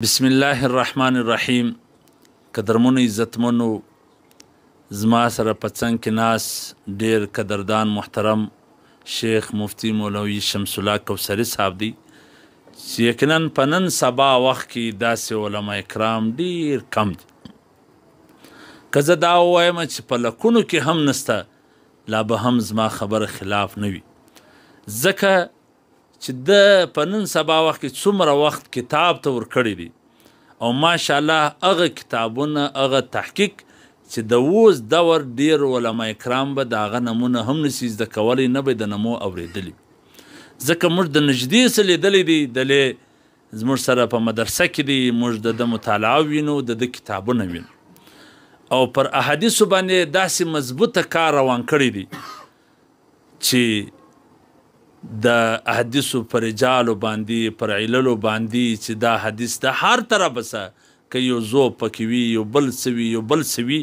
بسم الله الرحمن الرحیم. قدرمنو عزتمنو زما سره په څنګ کې ناست ډیر قدردان محترم شیخ مفتی مولوي شمس الله کوثري صاحب دی چې یقینا په نن سبا وخت کې داسې علما کرام ډیر کم دي. که زه دا ووایم چې په لکونو کې هم نسته لا به هم زما خبره خلاف نه وي، ځکه چې د په نن سبا وخت کې څومره وخت کتاب ته ورکړی دی او ماشاءالله هغه کتابونه هغه تحقیق چې د اوس دور ډیر علما کرام به د هغه نمونه هم نشي زده کولی، نه به د نمو اورېدلی، ځکه موږ د نږدې څه لیدلی دی، دلې زموږ سره په مدرسه کې دی، موږ د مطالعه وینو، د کتابونه وینو او پر احادیثو باندې داسې مضبوطه کار روان کړی دی چې د احادیثو پر رجالو باندې پر عللو باندې چې دا حدیث د هر طرفه څه که یو ذوب پکې وي، یو بل څه وي، یو بل څه وي،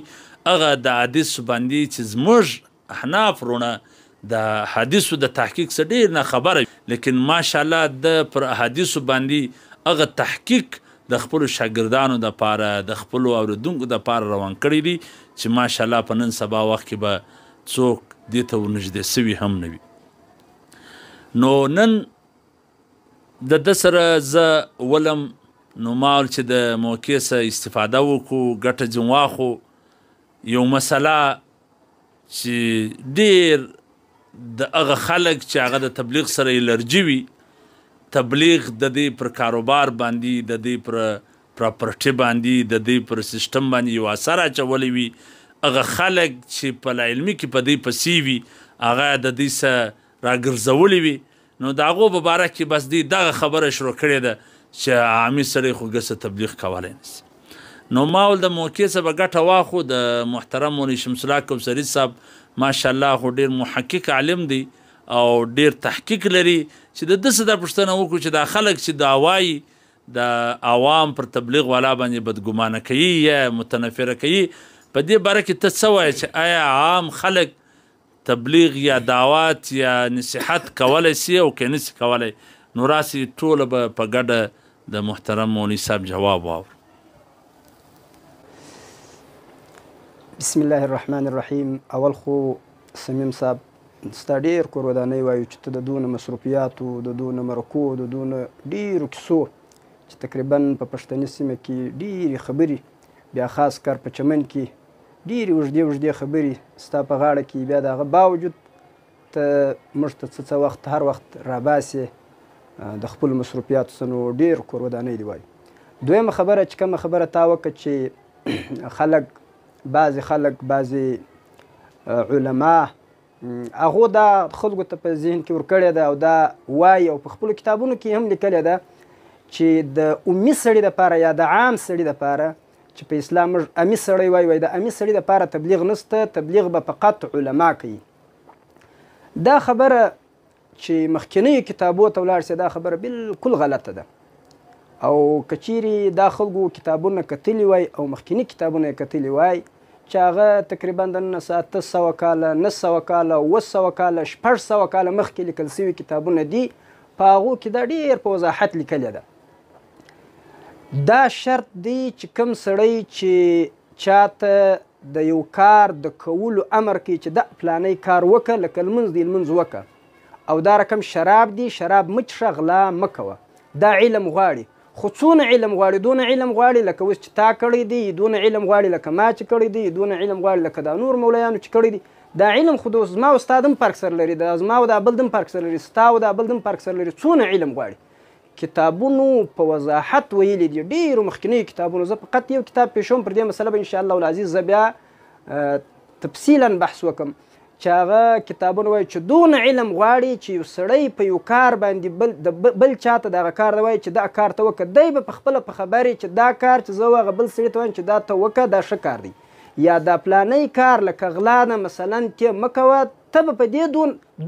هغه د حدیثو باندې چې زموږ احناف وروڼه د حدیثو د تحقیق څه ډېر نه خبره وي، لیکن ماشاءالله د پر احادیثو باندې هغه تحقیق د خپلو شاګردانو دپاره د خپلو اورېدونکو دپاره روان کړی دی چې ماشاءالله په نن سبا وخت کې به څوک دې ته ورنږدې سوي هم نه وي. نو نن د ده سره زه ولم نو ما ویل چې د موقع څخه استفاده وکړو، ګټه ځینې واخلو. یو مسله چې ډېر د هغه خلک چې هغه د تبلیغ سره الرجي وي، تبلیغ د دې پر کاروبار باندې، د دې پر پراپرټي باندې، د دې پر سیسټم باندې یو اثر اچولی وي، هغه خلک چې په علمي کې په دې پسې وي هغه د دې څه راګرځولي وي، نو د هغو په باره کې بس دې دغه خبره شروع کړې ده چې عامي سړی خو ګسه تبلیغ کولی نشي. نو ما ول د موقع څخه به ګټه واخلو. د محترم مولوي شمس الله کوثري صاحب ماشاءالله خو ډېر محقق عالم دی او ډېر تحقیق لري چې د ده څه دا پوښتنه وکړو چې دا خلک چې دا وایي د عوام پر تبلیغ والا باندې بدګمانه کوي یا متنفره کوي، په دې باره کې ته څه وایې چې آیا عام خلک تبلیغ یا دعوات یا نصیحت کولی سي او که نسي کولی؟ نو راسي ټوله به په ګډه د محترم مولوي صاحب جواب واورو. بسم الله الرحمن الرحیم. اول خو سمیم صاحب ستا ډېر کور ودانۍ وایو چې ته د دونه مصروفیاتو، د دونه مرکو، د دونه ډېرو کیسو چې تقریبا په پښتني سیمه کې ډېرې خبرې، بیا خاص کار په چمن کې ډېرې اوږدې خبرې ستا په غاړه کې، بیا د هغه باوجود ته موږ ته څه وخت هر وخت راباسې د خپلو مصروفیاتو څه، نو ډېر کور ودانۍ دي وایو. دویمه خبره چې کومه خبره تا وکړه چې خلک، بعضې خلک، بعضې علما هغو دا خلکو ته په ذهن کې ورکړې ده او دا وایي او په خپلو کتابونو کې هم لیکلې ده چې د امي سړي دپاره یا د عام سړي دپاره چې په اسلام موږ امي سړی وایو، د امي سړي دپاره تبلیغ نشته، تبلیغ به فقط علما کوي. دا خبره چې مخکینیو کتابو ته ولاړ سي دا خبره بالکل غلطه ده، او که چیرې دا خلکو کتابونه کتلي وای او مخکیني کتابونه یې کتلي وای چې هغه تقریبا د 900 کاله، 900 کاله، 700 کاله، 600 کاله مخکې لیکل سوي کتابونه دي، په هغو کې دا ډېر په وضاحت لیکلې ده. دا شرط دی چې کوم سړی چې چاته د یو کار د کولو امر کوي چې دا فلانی کار وکړه، لکه لمونځ دی لمونځ وکړه، او دا رقم شراب دی شراب مه څښه، غلا مه کوه. دا علم غواړي، خو څونه علم غواړي؟ دونه علم غواړي لکه اوس چې تا کړی دی، دونه علم غواړي لکه ما چې کړی دی، دونه علم غواړي لکه دا نور مولایانو چې کړی دی. دا علم خو د زما او ستا هم فرق سره لري، د زما او دا بل هم فرق سره لري، ستا او دا بل هم فرق سره لري. څونه علم غواړي؟ کتابونو په وضاحت ویلي دي، ډېرو مخکینیو کتابونو. زه فقط یو کتاب پیښوم، پر دې مسله به انشاءالله العزیز زه بیا تفصیلا بحث وکړم چې هغه کتابونه وایي چې دونه علم غواړي چې یو سړی په یو کار باندې بل چاته دغه کار وایي چې دا کار ته وکړه، دی به پخپله په خبر چې دا کار چې زه هغه بل سړي ته وایم چې دا ته وکړه دا ښه کار دی، یا دا پلانی کار لکه غلا ده مثلا ته مه کوه، ته به په دې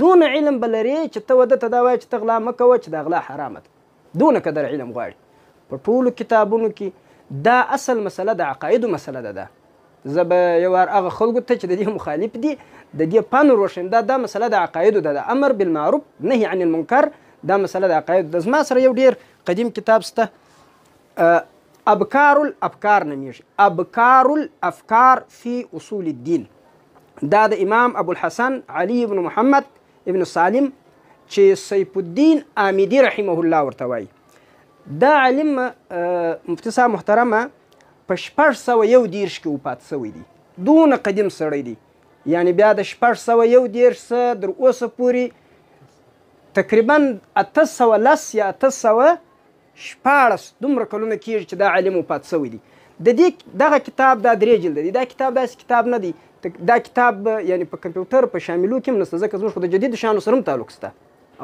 دونه علم به لرې چې ته ودې ته دا وایي چې ته غلا مه کوه، چې دا غلا حرامه ده. دونه قدر علم غواړي. په ټولو کتابونو کې دا اصل مسله د عقایدو مسله ده. زه به یو وار هغه خلکو ته چې د دې مخالف دي د دې پن روشن دا مسله د عقایدو ده، د امر بالمعروف نهي عن المنکر دا مسله د عقایدو ده. زما سره یو ډېر قدیم کتاب شته ابکار الافکار نومیږي. ابکار الافکار فی اصول الدین، دا د امام ابوالحسن علي ابن محمد ابن سالم چې سیف الدین آمدي رحمه الله ورته وایي. دا عالم مفتي صاحب محترمه په 641 کې وفات شوی دی. دونه قدیم سړی دی، یعنی بیا د 641 څخه در اوسه پورې تقریبا 810 یا 814 دومره کلونه کېږي چې دا عالم وفات شوی دی. د دې دغه کتاب دا 3 جلده دی. دا کتاب داسې کتاب نه دی، دا کتاب یعنی په کمپیوټر په شاملو کې هم نشته، ځکه زموږ خو د جدید شانو سره هم تعلق شته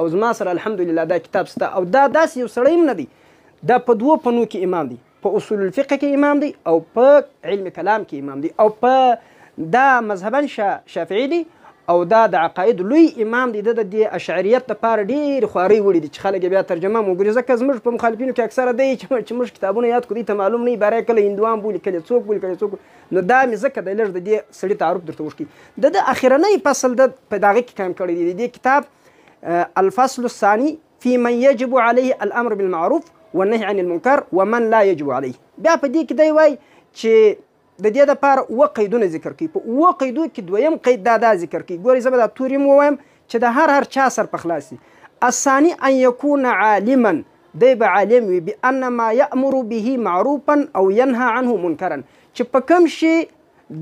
او زما سره الحمدلله دا کتاب شته. او دا داسې یو سړی هم نه دی، دا په 2 فنو کې امام دی، په اصول الفقه کې امام دی او په علم کلام کې امام دی، او په دا مذهبا شافعي دی او دا د عقاید لوی امام دی. د اشعریت لپاره ډېرې خوارۍ وړي دي چې خلک بیا ترجمه هم وګوري، ځکه زموږ په مخالفینو کې اکثره دی چې موږ کتابونه یاد کړو، دې ته معلوم نه وي باره کله هندوان بولي، کله څوک بولي، کله څوک. نو دا مې ځکه د لږ د دې سړي تعارف درته وکړي. د اخرنی فصل د په دغه کې کم کړی دی. د دې کتاب الفصل الثاني في من يجب عليه الامر بالمعروف والنهي عن المنکر ومن لا يجب عليه. بیا په دې کې دی وایي چې د دې لپاره 7 قیدونه ذکر کوي. په 7 قیدو کې دویم قید دا ذکر کوي. ګورئ زه به دا توري م ووایم چې د هر چا سر په خلاص وي. الثاني ان يكون عالما، دی به عالم وي، بان ما یامر به معروفا او ینهى عنه منکرا، چې په کوم شي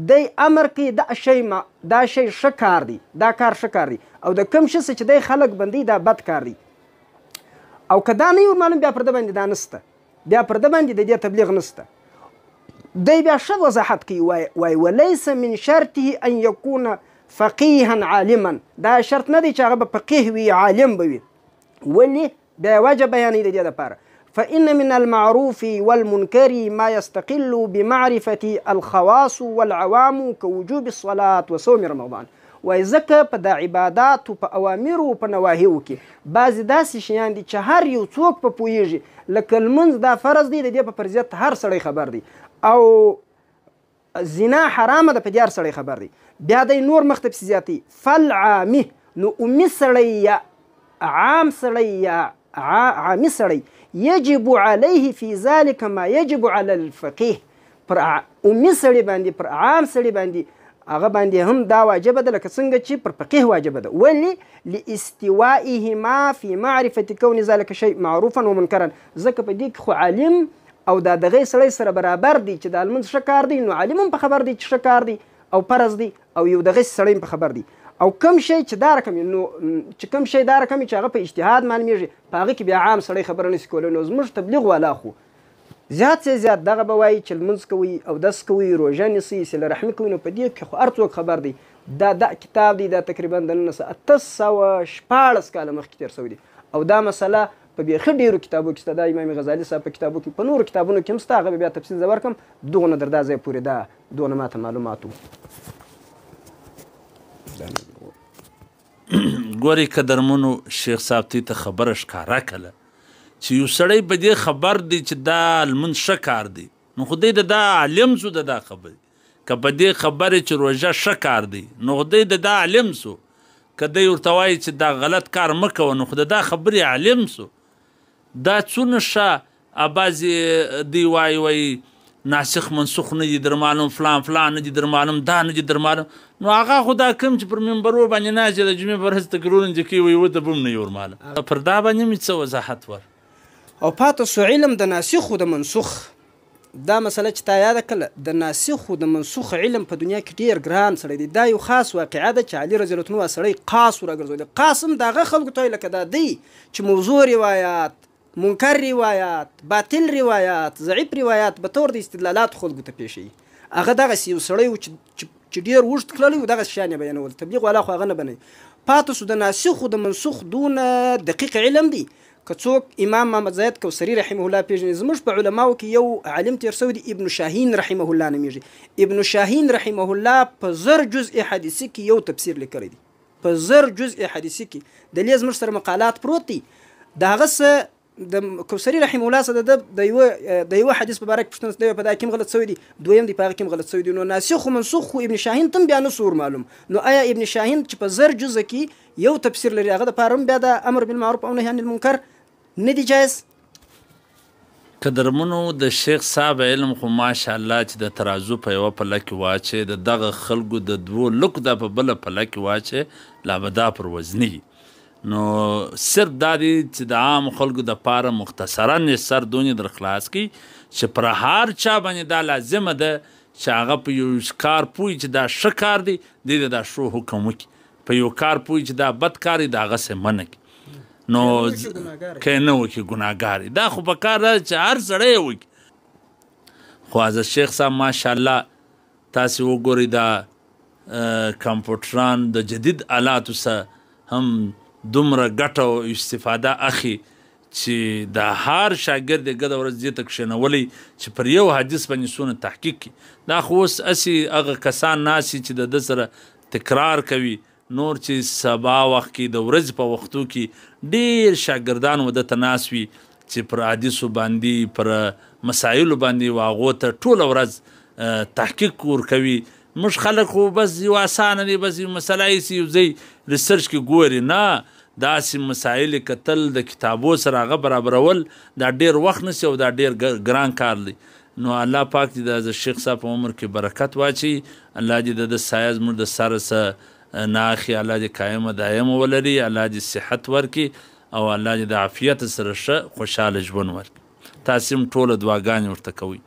دی امر کوي دا شی ښه کار دی، دا کار ښه کار دی، او د کوم شي چې دی خلک بندي دا بد کار دی. او که دا نه وي معلوم، بیا پر ده باندې دا نشته، بیا پر ده باندې د دې تبلیغ نشته. دی بیا ښه وضاحت کوي، وایي ولیس من شرطه ان یکون فقیها عالما. دا شرط نه دی چې هغه به فقیه وي، عالم به وي. ولې؟ بیا وجه بیانوي د دې دپاره. فإن من المعروف والمنكر ما يستقل بمعرفة الخواص والعوام كوجوب الصلاة وصوم رمضان. وایي ځکه په د عباداتو په اوامرو او په نواهیو کې بعضې داسې شیان دي چې هر یو څوک په پوهېږي، لکه لمونځ دا فرض دی، د دې په فرضیت هر سړی خبر دی، او زنا حرامه ده په دې هر سړی خبر دی. بیا دی نور مخ ته پسې زیاتوي فالعامي، نو عمي سړی یا عام سړی یا عامي سړی یجب علیه فی ذلک ما یجب علی الفقیه. پر عمي سړی باندې، پر عام سړی باندې هغه باندې هم دا واجبه ده لکه څنګه چې پر فقیه واجبه ده. ولې؟ لاستوائهما فی معرفة کون ذلک شیء معروفا ومنکرا. ځکه په دې کې خو عالم او دا دغه سړی سره برابر دی چې دا لمونځ ښه کار دی، نو عالم هم په خبر دی چې ښه کار دی او فرض دی، او یو دغه سړی هم په خبر دی. او کم شی چې دا رقم نو چې کم شی دا رقم چې هغه په اجتهاد معلومیږي، په هغه کې بیا عام سړی خبره نشي کولی. نو زموږ تبلیغ والا خو زیات سے زیات دغه به وایي چې لمونځ کوي، اودس کوي، روژه نیسي، صله رحمي کوي. نو په دې کې خو هر څوک خبر دی. دا کتاب دی، دا تقریبا د 814 کاله مخکې تېر شوی دی، او دا مسله په بیخي ډېرو کتابو کې شته. دا امام غزالي صاحب په کتابو کې، په نورو کتابونو کې هم شته، هغه به بیا تفصیل زه ورکړم. دغونه در دا ځای پورې دا دونه ماته معلومات وو. ګورې قدرمنو، شیخ صاحب ته خبره ښکاره کړله چې یو سړی په دې خبر دی چې دا لمونځ ښه کار دی، نو خدای د دا عالم سو د دا خبرې. که په دې خبرې چې روژه ښه کار دی، نو خدای د دا عالم سو. که دی ورته وایي چې دا غلط کار مه کوه، نو خو د دا خبرې عالم سو. دا څونه ښه بعضې دی وایي ناسخ منسوخ نه دي در معلوم، فلان فلان نه دي در معلوم، دا نه دي در معلوم. نو هغه خو دا کوم چې پر منبرو باندې ناست دی، د جمعې په ورځ تقریرونه چې کوي، وایي ودې به هم نه یې ورمعلوم. پر دا باندې مې څه وضاحت ور او پاته سو علم د ناسخ و د منسوخ. دا مسله چې تا یاده کړله، د ناسخ و د منسوخ علم په دنیا کې ډېر ګران سړی دی. دا یو خاص واقعه ده چې علي رضی الله عنه سړی قاص وراګرځولی. قاص هم د هغه خلکو ته لکه دا دی چې موضوع روایات، منکر روایات، باطل روایات، ضعیف روایات به طور د استدلالات خلکو ته پیښوي. هغه دغسې یو سړی و چې ډېر اوږد تللی و، دغسې شیان یې بیانول. تبلیغ والا خو هغه نه بنوي. پاته سو د ناسخ و د منسوخ دونه دقیق علم دی. که څوک امام محمد زاید کوثري رحمه الله پیژني، زموږ په علماو کې یو عالم تېر شوی دی ابن شاهین رحمه الله نومیږي. ابن شاهین رحمه الله په 1000 جزء حدیثي کې یو تفسیر لیکلی دی، په 1000 جزء حدیثي کې. د دې زموږ سره مقالات پروت دي. د هغه څه د کوثري رحمه الله څخه د یوه حدیث په باره کې پوښتنه دی، په دا کې هم غلط شوی دی، دویم دی په هغه کې هم غلط شوی دی. نو ناسخ و منسوخ خو ابن شاهین ته هم بیا نسو ورمعلوم. نو آیا ابن شاهین چې په 1000 جزء کې یو تفسیر لري، هغه دپاره هم بیا د امر بالمعروف او نهي عن المنکر نه دی جایز؟ قدرمنو د شیخ صاحب علم خو ماشاءالله چې د ترازو په یوه پله کې واچې د دغه خلکو د دوو لکو دا په بله پله کې واچې لا به دا پر وزني نو صرف دا دی چې د عام خلکو دپاره مختصرا یې سر دونې در خلاص کړي چې پر هر چا باندې دا لازمه ده چې هغه په یو کار پوهي چې دا ښه کار دی دی د دا ښو حکم وکړي په یو کار پوهي چې دا بد کار دی د هغسې منع کړي نو که نه وکړي ګناهګار دا خو په کار ده چې هر سړی یې وکړي خو حضرت شیخ صاحب ماشاءالله تاسې وګورئ دا کمپیوټران د جدید آلاتو څخه هم دومره ګټه او استفاده اخلي چې د هر شاګرد یې ګده ورځ دې ته کښېنولی چې پر یو حدیث باندې څونه تحقیق کړي دا خو اوس هسې هغه کسان ناست چې د ده سره تکرار کوي نور چې سبا وخت کې د ورځې په وختو کې ډېر شاګردان و دته ناست وي چې پر حدیثو باندې پر مسایلو باندې و هغو ته ټوله ورځ تحقیق ورکوي موږ خلک خو بس یو اسانه دی بس یو مسله ایسي یو ځای ریسرچ کې ګوري نه داسې مسایل کتل د کتابو سره هغه برابرول دا ډېر وخت نیسي او دا ډېر ګران کار دی نو الله پاک دې د شیخ صاحب په عمر کې برکت واچي الله دې د ده سایه زموږ د سره څه نه اخلي الله دې قایمه دایمه ولري الله دې صحت ورکړي او الله دې د عافیت سره ښه خوشحاله ژوند ورکړي تاسې هم ټوله دعاګانې ورته کوئ